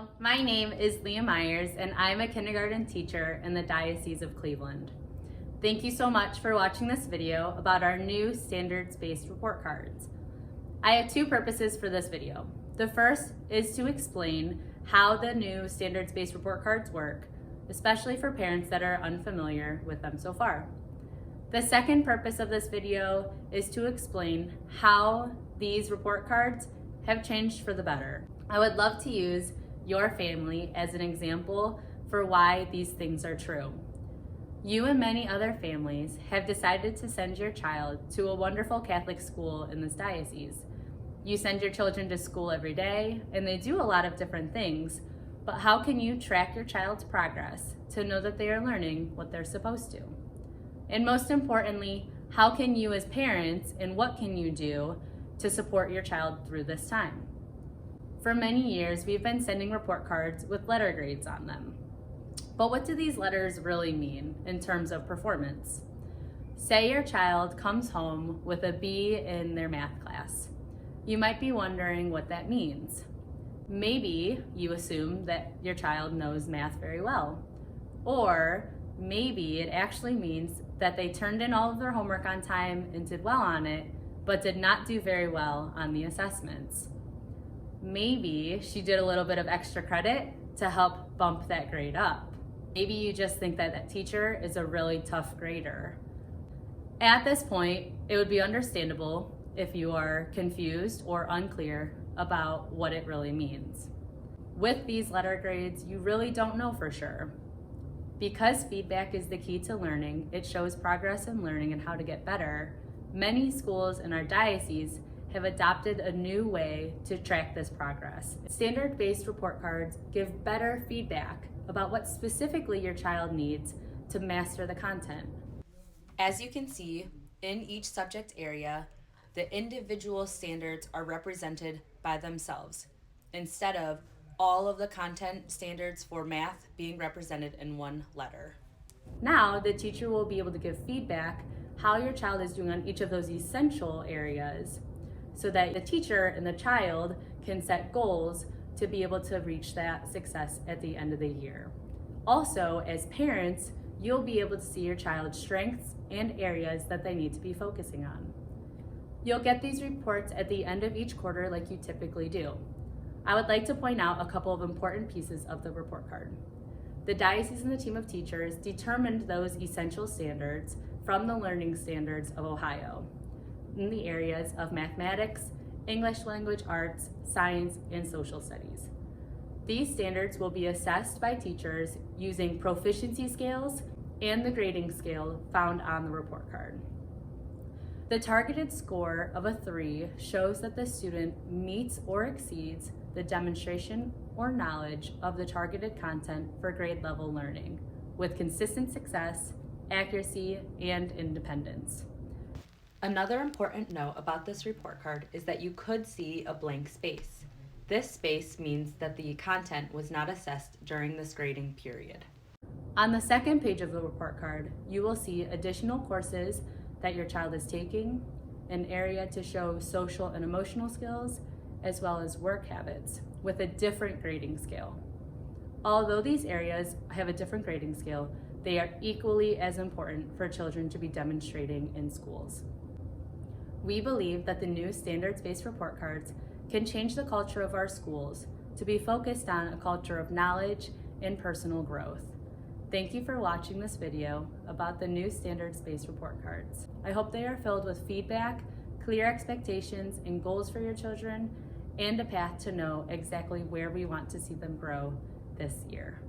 Hello, my name is Leah Myers and I'm a kindergarten teacher in the Diocese of Cleveland. Thank you so much for watching this video about our new standards-based report cards. I have two purposes for this video. The first is to explain how the new standards-based report cards work, especially for parents that are unfamiliar with them so far. The second purpose of this video is to explain how these report cards have changed for the better. I would love to use your family as an example for why these things are true. You and many other families have decided to send your child to a wonderful Catholic school in this diocese. You send your children to school every day and they do a lot of different things, but how can you track your child's progress to know that they are learning what they're supposed to? And most importantly, how can you as parents and what can you do to support your child through this time? For many years, we've been sending report cards with letter grades on them. But what do these letters really mean in terms of performance? Say your child comes home with a B in their math class. You might be wondering what that means. Maybe you assume that your child knows math very well. Or maybe it actually means that they turned in all of their homework on time and did well on it, but did not do very well on the assessments. Maybe she did a little bit of extra credit to help bump that grade up. Maybe you just think that that teacher is a really tough grader. At this point, it would be understandable if you are confused or unclear about what it really means. With these letter grades, you really don't know for sure. Because feedback is the key to learning, it shows progress in learning and how to get better. Many schools in our diocese have adopted a new way to track this progress. Standard-based report cards give better feedback about what specifically your child needs to master the content. As you can see, in each subject area, the individual standards are represented by themselves, instead of all of the content standards for math being represented in one letter. Now, the teacher will be able to give feedback how your child is doing on each of those essential areas, so that the teacher and the child can set goals to be able to reach that success at the end of the year. Also, as parents, you'll be able to see your child's strengths and areas that they need to be focusing on. You'll get these reports at the end of each quarter like you typically do. I would like to point out a couple of important pieces of the report card. The diocese and the team of teachers determined those essential standards from the Learning Standards of Ohio in the areas of mathematics, English language arts, science, and social studies. These standards will be assessed by teachers using proficiency scales and the grading scale found on the report card. The targeted score of a 3 shows that the student meets or exceeds the demonstration or knowledge of the targeted content for grade level learning with consistent success, accuracy, and independence. Another important note about this report card is that you could see a blank space. This space means that the content was not assessed during this grading period. On the second page of the report card, you will see additional courses that your child is taking, an area to show social and emotional skills, as well as work habits with a different grading scale. Although these areas have a different grading scale, they are equally as important for children to be demonstrating in schools. We believe that the new standards-based report cards can change the culture of our schools to be focused on a culture of knowledge and personal growth. Thank you for watching this video about the new standards-based report cards. I hope they are filled with feedback, clear expectations, and goals for your children, and a path to know exactly where we want to see them grow this year.